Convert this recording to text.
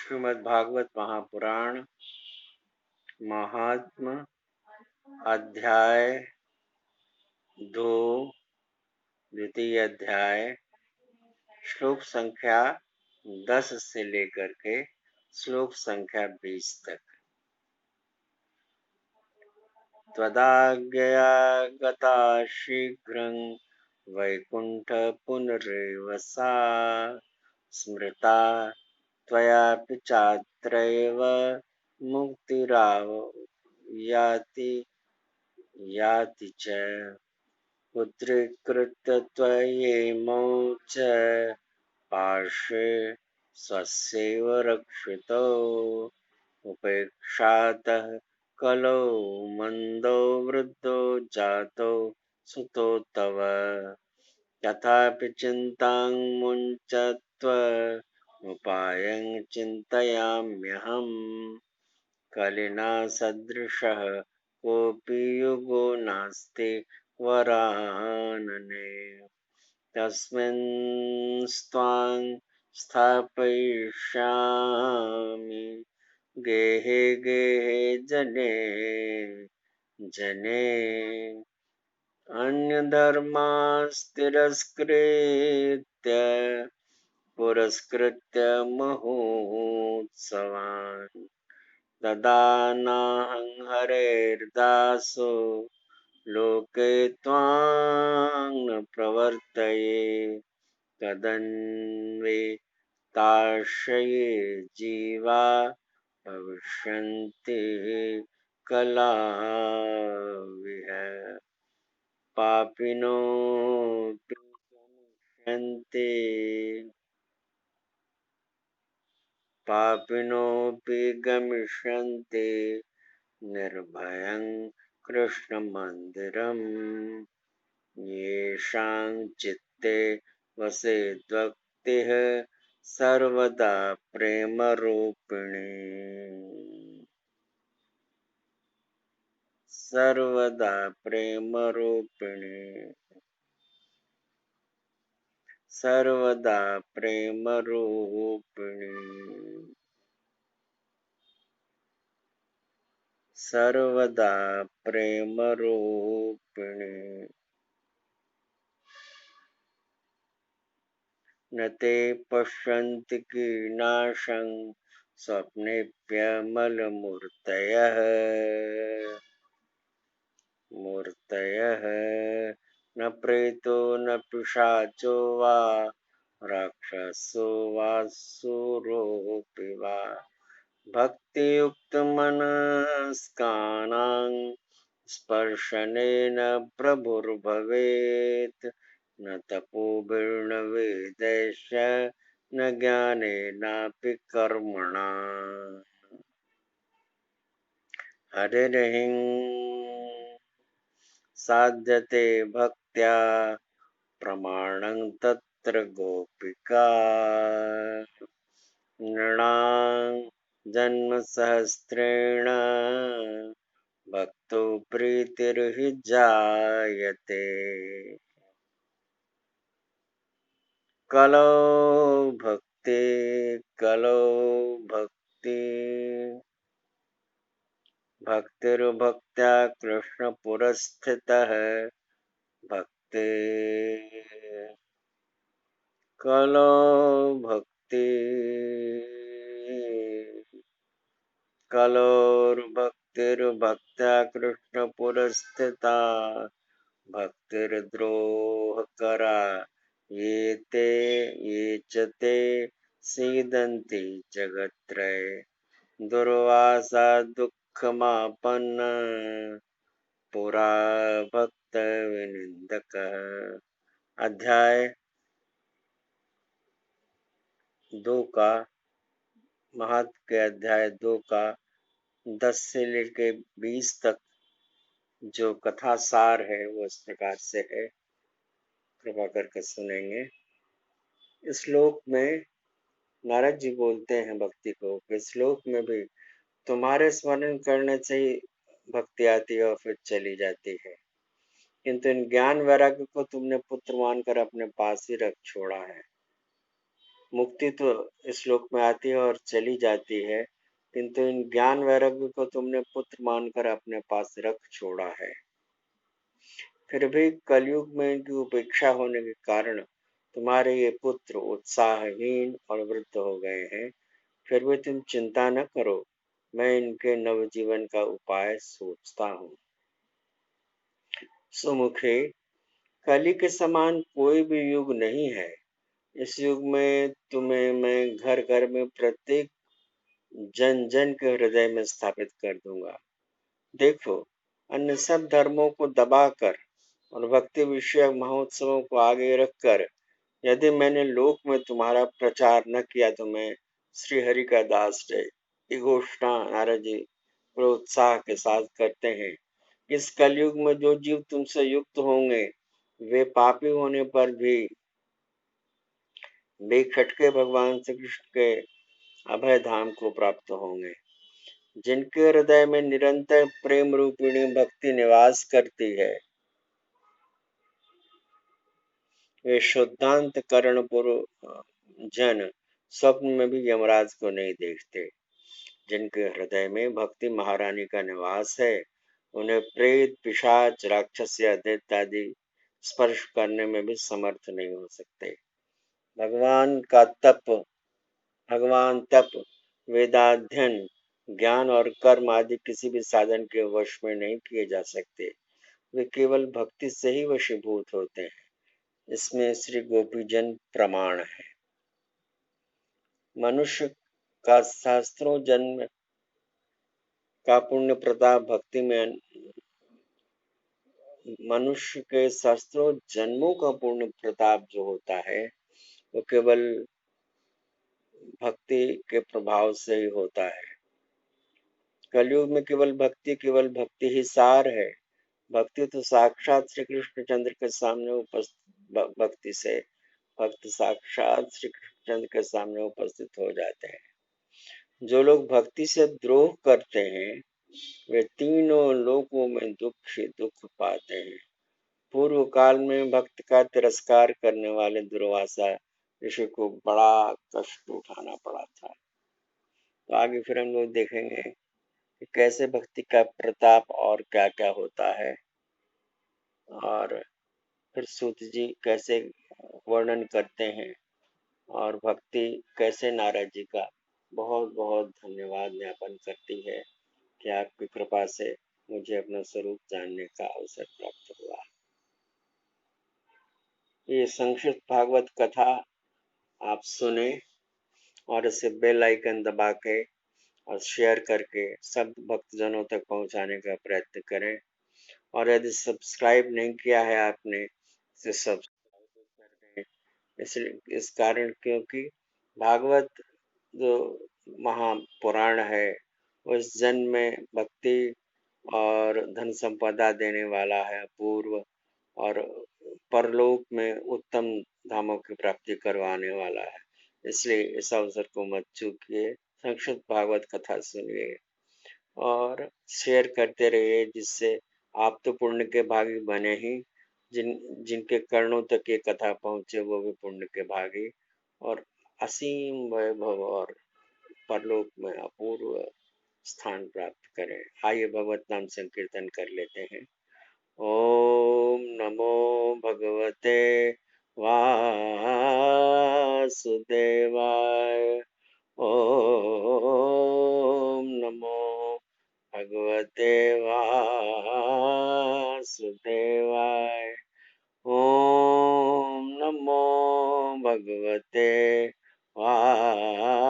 श्रीमद् भागवत महापुराण महात्म अध्याय 2 द्वितीय अध्याय श्लोक संख्या 10 से लेकर के श्लोक संख्या 20 तक। त्वदाज्ञया गता शीघ्रं वैकुंठ पुनरेव सा स्मृता त्वयापि चात्रैव मुक्तिराव याति च पुत्रीकृत्य त्वयैमौ च पार्श्वे स्वस्यैव रक्षितौ उपेक्षातः कलौ मन्दो वृद्धो जातौ सुतो तव तथापि चिन्तां मुञ्चत्व उपायं चिन्तयाम्यहम् कलिना सदृशः कोऽपि युगो नास्ति वरानने तस्मिन् स्त्वां स्थापयिष्यामि गेहे गेहे जने जने अन्यधर्मास्तिरस्कृत्य पुरस्कृत्य महोत्सवान् तदा नाहं हरेर्दासो लोके त्वां न प्रवर्तये तदन्वेताश्रये जीवा भविष्यन्ति कलाविह पापिनोऽपि गमिष्यन्ति निर्भयं कृष्णमन्दिरम् येषां चित्ते वसेद्भक्तिः सर्वदा प्रेमरूपिणी सर्वदा प्रेमरूपिणी सर्वदा प्रेमरूपिणी सर्वदा प्रेमरूपिणी न ते पश्यन्ति कीनाशं स्वप्नेऽप्यमलमूर्तयः न प्रेतो न पिशाचो वा राक्षसो वासुरोऽपि वा भक्तियुक्तमनस्कानां स्पर्शनेन प्रभुर्भवेत् न तपोभिर्न वेदैश्च न ज्ञानेनापि कर्मणा हरिर्हिं साध्यते भक्त्या प्रमाणं तत्र गोपिका नृणां जन्मसहस्रेण भक्तो प्रीतिर्हि जायते कलौ भक्ति भक्तिर्भक्त्या कृष्णपुरस्थितः भक्ति कलौ भक्ति कलौर्भक्तिर्भक्त्या कृष्णपुरस्थिता भक्तिर्द्रोहकरा ये च ते सीदन्ति जगत्त्रये दुर्वासा दुःखमापन्न पुरा भक्तविनिन्दकः। अध्याय 2 का महत्व के अध्याय 2 का 10 से लेकर 20 तक जो कथा सार है वो इस प्रकार से है, कृपा करके सुनेंगे। इस श्लोक में नारद जी बोलते हैं भक्ति को कि श्लोक में भी तुम्हारे स्मरण करने से ही भक्ति आती है और फिर चली जाती है, किंतु इन ज्ञान वैराग्य को तुमने पुत्र मानकर अपने पास ही रख छोड़ा है। मुक्ति तो इस लोक में आती है और चली जाती है, किंतु इन ज्ञान वैराग्य को तुमने पुत्र मानकर अपने पास रख छोड़ा है। फिर भी कलयुग में इनकी उपेक्षा होने के कारण तुम्हारे ये पुत्र उत्साहहीन और वृद्ध हो गए हैं। फिर भी तुम चिंता न करो, मैं इनके नवजीवन का उपाय सोचता हूँ। सुमुखे, कली के समान कोई भी युग नहीं है। इस युग में तुम्हें मैं घर घर में प्रत्येक जन जन के हृदय में स्थापित कर दूंगा। देखो, अन्य सब धर्मों को दबाकर और भक्ति विषयक महोत्सवों को आगे रखकर यदि मैंने लोक में तुम्हारा प्रचार न किया तो मैं श्री हरि का दास है। ये घोषणा नारद जी प्रोत्साह के साथ करते हैं। इस कलयुग में जो जीव तुमसे युक्त होंगे वे पापी होने पर भी बेखटके भगवान श्री कृष्ण के अभय धाम को प्राप्त होंगे। जिनके हृदय में निरंतर प्रेम रूपिणी भक्ति निवास करती है, वे शुद्धांत करण जन स्वप्न में भी यमराज को नहीं देखते। जिनके हृदय में भक्ति महारानी का निवास है, उन्हें प्रेत पिशाच राक्षस या दैत्य आदि स्पर्श करने में भी समर्थ नहीं हो सकते। भगवान तप वेदाध्ययन ज्ञान और कर्म आदि किसी भी साधन के वश में नहीं किए जा सकते। वे केवल भक्ति से ही वशीभूत होते हैं। इसमें श्री गोपीजन प्रमाण है। मनुष्य का शास्त्रों जन्म का पुण्य प्रताप भक्ति में मनुष्य के शास्त्रों जन्मों का पुण्य प्रताप जो होता है वो केवल भक्ति के प्रभाव से ही होता है। कलयुग में केवल भक्ति ही सार है। भक्ति तो साक्षात श्री कृष्णचंद्र के सामने उपस्थित भक्ति से भक्त साक्षात श्री कृष्णचंद्र के सामने उपस्थित हो जाते हैं। जो लोग भक्ति से द्रोह करते हैं वे तीनों लोकों में दुख ही दुख पाते हैं। पूर्व काल में भक्त का तिरस्कार करने वाले दुर्वासा ऋषि को बड़ा कष्ट उठाना पड़ा था। तो आगे फिर हम लोग देखेंगे कि कैसे भक्ति का प्रताप और क्या क्या होता है, और फिर सूत जी कैसे वर्णन करते हैं, और भक्ति कैसे नारद जी का बहुत बहुत धन्यवाद ज्ञापन करती है कि आपकी कृपा से मुझे अपना स्वरूप जानने का अवसर प्राप्त हुआ। ये संक्षिप्त भागवत कथा आप सुने और इसे बेल आइकन दबा के और शेयर करके सब भक्तजनों तक पहुंचाने का प्रयत्न करें। और यदि सब्सक्राइब नहीं किया है आपने तो सब्सक्राइब कर दें। इसलिए इस कारण क्योंकि भागवत जो महापुराण है उस जन्म में भक्ति और धन संपदा देने वाला है, अपूर्व, और परलोक में उत्तम धामों की प्राप्ति करवाने वाला है। इसलिए इस अवसर को मत चूकिए, संक्षिप्त भागवत कथा सुनिए और शेयर करते रहिए, जिससे आप तो पुण्य के भागी बने ही, जिनके कर्णों तक ये कथा पहुंचे वो भी पुण्य के भागी और असीम वैभव और परलोक में अपूर्व स्थान प्राप्त करें। आइए भगवत नाम संकीर्तन कर लेते हैं। ओम नमो भगवते वासुदेवाय। ओम नमो भगवते वासुदेवाय। ओम नमो भगवते वासुदेवाय।